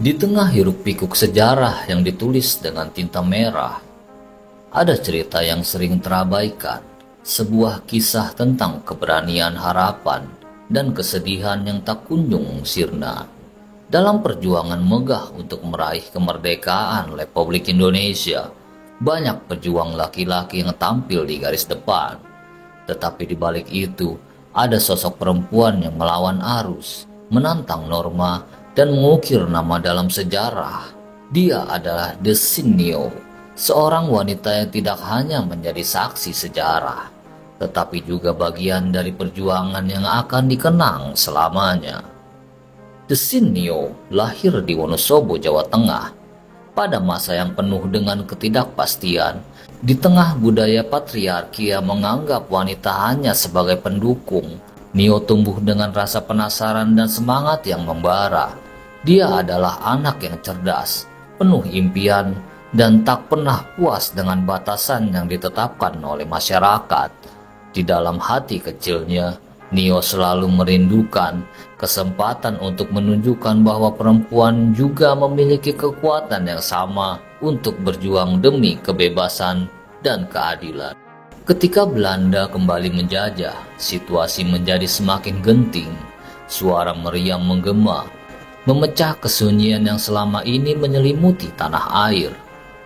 Di tengah hiruk-pikuk sejarah yang ditulis dengan tinta merah, ada cerita yang sering terabaikan, sebuah kisah tentang keberanian, harapan, dan kesedihan yang tak kunjung sirna. Dalam perjuangan megah untuk meraih kemerdekaan Republik Indonesia, banyak pejuang laki-laki yang tampil di garis depan. Tetapi di balik itu, ada sosok perempuan yang melawan arus, menantang norma, dan mengukir nama dalam sejarah. Dia adalah Desinn Nio, seorang wanita yang tidak hanya menjadi saksi sejarah, tetapi juga bagian dari perjuangan yang akan dikenang selamanya. Desinn Nio lahir di Wonosobo, Jawa Tengah, pada masa yang penuh dengan ketidakpastian. Di tengah budaya patriarki yang menganggap wanita hanya sebagai pendukung, Nio tumbuh dengan rasa penasaran dan semangat yang membara. Dia adalah anak yang cerdas, penuh impian, dan tak pernah puas dengan batasan yang ditetapkan oleh masyarakat. Di dalam hati kecilnya, Nio selalu merindukan kesempatan untuk menunjukkan bahwa perempuan juga memiliki kekuatan yang sama untuk berjuang demi kebebasan dan keadilan. Ketika Belanda kembali menjajah, situasi menjadi semakin genting. Suara meriam menggema, memecah kesunyian yang selama ini menyelimuti tanah air.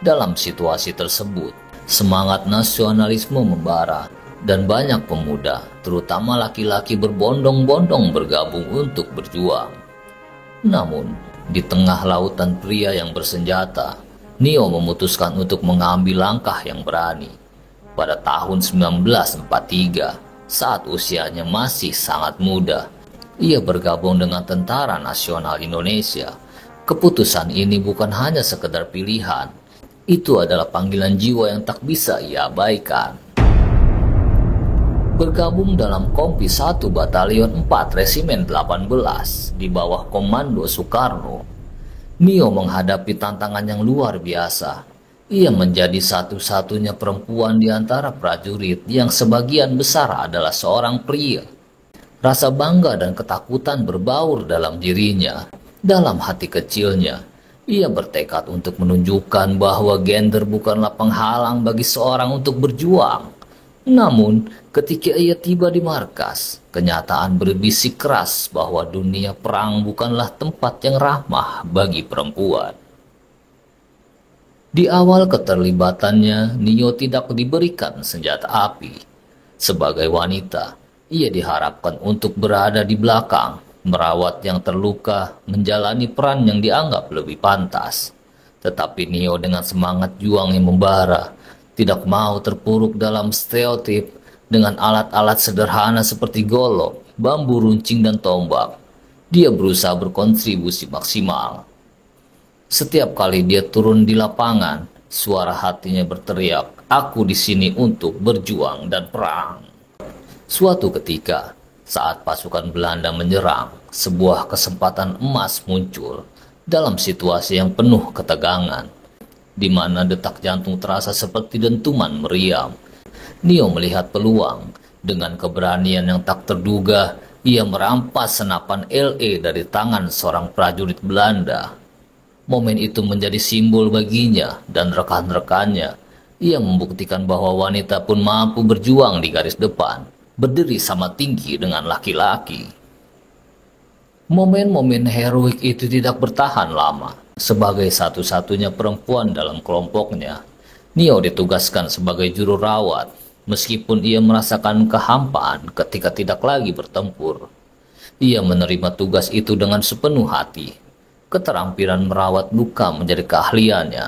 Dalam situasi tersebut, semangat nasionalisme membara, dan banyak pemuda, terutama laki-laki, berbondong-bondong bergabung untuk berjuang. Namun, di tengah lautan pria yang bersenjata, Nio memutuskan untuk mengambil langkah yang berani. Pada tahun 1943, saat usianya masih sangat muda, ia bergabung dengan Tentara Nasional Indonesia. Keputusan ini bukan hanya sekedar pilihan, itu adalah panggilan jiwa yang tak bisa ia abaikan. Bergabung dalam Kompi 1 Batalion 4 Resimen 18 di bawah komando Soekarno, Nio menghadapi tantangan yang luar biasa. Ia menjadi satu-satunya perempuan di antara prajurit yang sebagian besar adalah seorang pria. Rasa bangga dan ketakutan berbaur dalam dirinya. Dalam hati kecilnya, ia bertekad untuk menunjukkan bahwa gender bukanlah penghalang bagi seorang untuk berjuang. Namun, ketika ia tiba di markas, kenyataan berbisik keras bahwa dunia perang bukanlah tempat yang ramah bagi perempuan. Di awal keterlibatannya, Nio tidak diberikan senjata api. Sebagai wanita, ia diharapkan untuk berada di belakang, merawat yang terluka, menjalani peran yang dianggap lebih pantas. Tetapi Nio dengan semangat juang yang membara, tidak mau terpuruk dalam stereotip. Dengan alat-alat sederhana seperti golok, bambu runcing, dan tombak, dia berusaha berkontribusi maksimal. Setiap kali dia turun di lapangan, suara hatinya berteriak, "Aku di sini untuk berjuang dan perang." Suatu ketika, saat pasukan Belanda menyerang, sebuah kesempatan emas muncul dalam situasi yang penuh ketegangan, di mana detak jantung terasa seperti dentuman meriam. Nio melihat peluang. Dengan keberanian yang tak terduga, ia merampas senapan LE dari tangan seorang prajurit Belanda. Momen itu menjadi simbol baginya dan rekan-rekannya. Ia membuktikan bahwa wanita pun mampu berjuang di garis depan, berdiri sama tinggi dengan laki-laki. Momen-momen heroik itu tidak bertahan lama. Sebagai satu-satunya perempuan dalam kelompoknya, Nio ditugaskan sebagai juru rawat. Meskipun ia merasakan kehampaan ketika tidak lagi bertempur, ia menerima tugas itu dengan sepenuh hati. Keterampilan merawat luka menjadi keahliannya.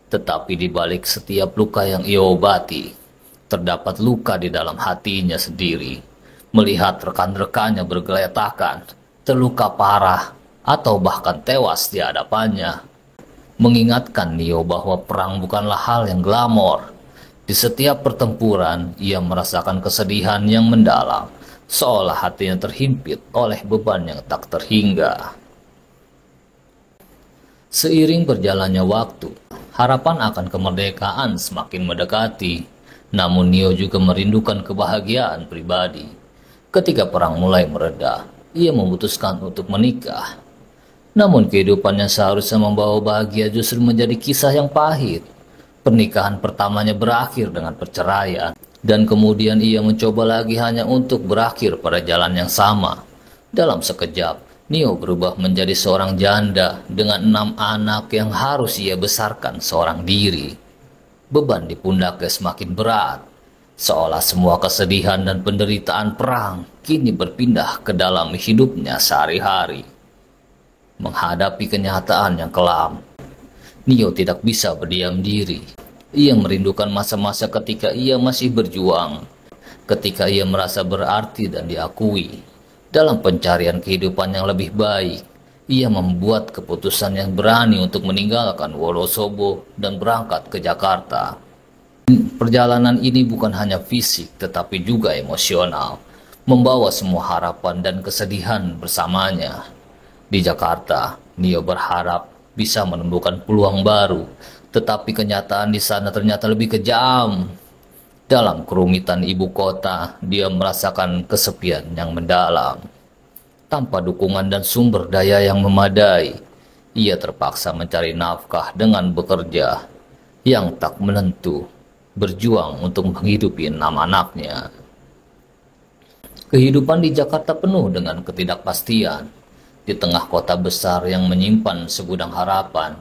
Tetapi di balik setiap luka yang ia obati, terdapat luka di dalam hatinya sendiri. Melihat rekan-rekannya bergeletakan, terluka parah, atau bahkan tewas di hadapannya, mengingatkan Nio bahwa perang bukanlah hal yang glamor. Di setiap pertempuran, ia merasakan kesedihan yang mendalam, seolah hatinya terhimpit oleh beban yang tak terhingga. Seiring berjalannya waktu, harapan akan kemerdekaan semakin mendekati, namun Nio juga merindukan kebahagiaan pribadi. Ketika perang mulai mereda, ia memutuskan untuk menikah. Namun kehidupannya seharusnya membawa bahagia justru menjadi kisah yang pahit. Pernikahan pertamanya berakhir dengan perceraian, dan kemudian ia mencoba lagi hanya untuk berakhir pada jalan yang sama. Dalam sekejap, Neo berubah menjadi seorang janda dengan 6 anak yang harus ia besarkan seorang diri. Beban di pundaknya semakin berat, seolah semua kesedihan dan penderitaan perang kini berpindah ke dalam hidupnya sehari-hari. Menghadapi kenyataan yang kelam, Neo tidak bisa berdiam diri. Ia merindukan masa-masa ketika ia masih berjuang, ketika ia merasa berarti dan diakui. Dalam pencarian kehidupan yang lebih baik, ia membuat keputusan yang berani untuk meninggalkan Wonosobo dan berangkat ke Jakarta. Perjalanan ini bukan hanya fisik tetapi juga emosional, membawa semua harapan dan kesedihan bersamanya. Di Jakarta, Neo berharap bisa menemukan peluang baru, tetapi kenyataan di sana ternyata lebih kejam. Dalam kerumitan ibu kota, dia merasakan kesepian yang mendalam. Tanpa dukungan dan sumber daya yang memadai, ia terpaksa mencari nafkah dengan bekerja yang tak menentu, berjuang untuk menghidupi 6 anaknya. Kehidupan di Jakarta penuh dengan ketidakpastian. Di tengah kota besar yang menyimpan segudang harapan,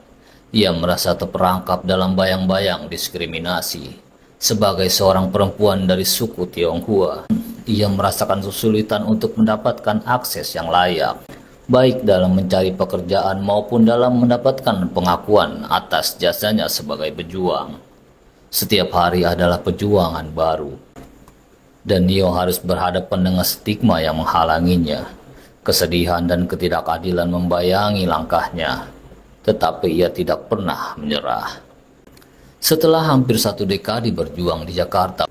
ia merasa terperangkap dalam bayang-bayang diskriminasi. Sebagai seorang perempuan dari suku Tionghoa, ia merasakan kesulitan untuk mendapatkan akses yang layak, baik dalam mencari pekerjaan maupun dalam mendapatkan pengakuan atas jasanya sebagai pejuang. Setiap hari adalah perjuangan baru, dan Neo harus berhadapan dengan stigma yang menghalanginya. Kesedihan dan ketidakadilan membayangi langkahnya, tetapi ia tidak pernah menyerah. Setelah hampir 1 dekade berjuang di Jakarta,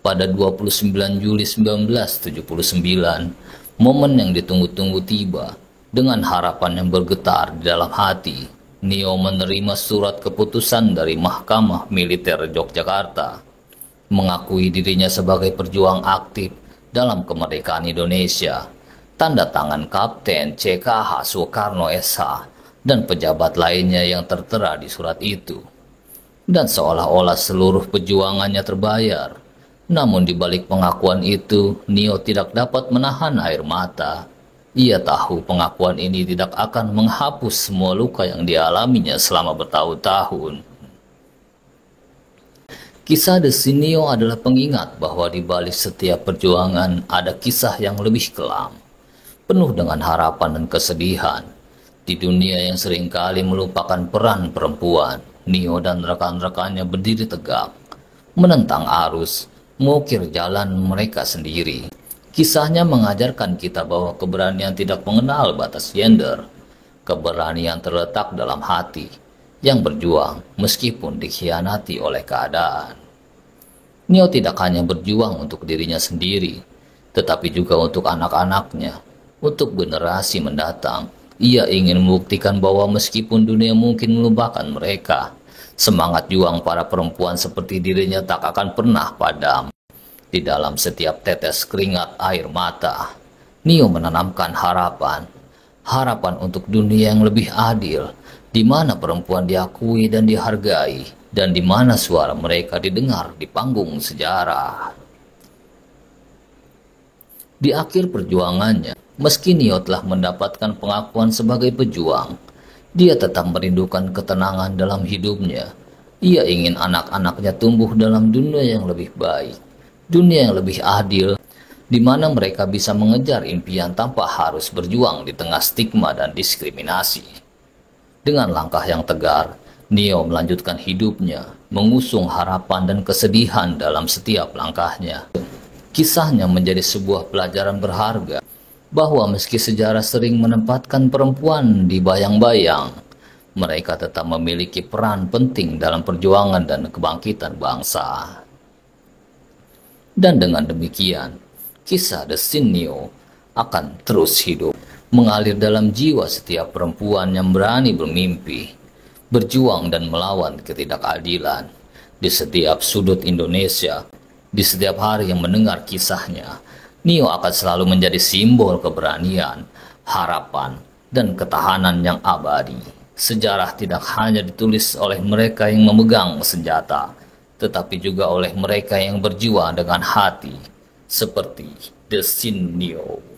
pada 29 Juli 1979, momen yang ditunggu-tunggu tiba. Dengan harapan yang bergetar di dalam hati, Neo menerima surat keputusan dari Mahkamah Militer Yogyakarta, mengakui dirinya sebagai perjuang aktif dalam kemerdekaan Indonesia. Tanda tangan Kapten CKH Soekarno SH dan pejabat lainnya yang tertera di surat itu. Dan seolah-olah seluruh perjuangannya terbayar. Namun di balik pengakuan itu, Neo tidak dapat menahan air mata. Ia tahu pengakuan ini tidak akan menghapus semua luka yang dialaminya selama bertahun-tahun. Kisah Desi Neo adalah pengingat bahwa di balik setiap perjuangan ada kisah yang lebih kelam, penuh dengan harapan dan kesedihan. Di dunia yang seringkali melupakan peran perempuan, Neo dan rekan-rekannya berdiri tegak, menentang arus, mengukir jalan mereka sendiri. Kisahnya mengajarkan kita bahwa keberanian tidak mengenal batas gender. Keberanian terletak dalam hati, yang berjuang meskipun dikhianati oleh keadaan. Neo tidak hanya berjuang untuk dirinya sendiri, tetapi juga untuk anak-anaknya. Untuk generasi mendatang, ia ingin membuktikan bahwa meskipun dunia mungkin melupakan mereka, semangat juang para perempuan seperti dirinya tak akan pernah padam. Di dalam setiap tetes keringat air mata, Neo menanamkan harapan untuk dunia yang lebih adil, di mana perempuan diakui dan dihargai, dan di mana suara mereka didengar di panggung sejarah. Di akhir perjuangannya, meski Neo telah mendapatkan pengakuan sebagai pejuang, dia tetap merindukan ketenangan dalam hidupnya. Ia ingin anak-anaknya tumbuh dalam dunia yang lebih baik, dunia yang lebih adil, di mana mereka bisa mengejar impian tanpa harus berjuang di tengah stigma dan diskriminasi. Dengan langkah yang tegar, Neo melanjutkan hidupnya, mengusung harapan dan kesedihan dalam setiap langkahnya. Kisahnya menjadi sebuah pelajaran berharga, bahwa meski sejarah sering menempatkan perempuan di bayang-bayang, mereka tetap memiliki peran penting dalam perjuangan dan kebangkitan bangsa. Dan dengan demikian, kisah Desi Neo akan terus hidup, mengalir dalam jiwa setiap perempuan yang berani bermimpi, berjuang dan melawan ketidakadilan. Di setiap sudut Indonesia, di setiap hari yang mendengar kisahnya, Neo akan selalu menjadi simbol keberanian, harapan, dan ketahanan yang abadi. Sejarah tidak hanya ditulis oleh mereka yang memegang senjata, tetapi juga oleh mereka yang berjuang dengan hati, seperti The Sinio.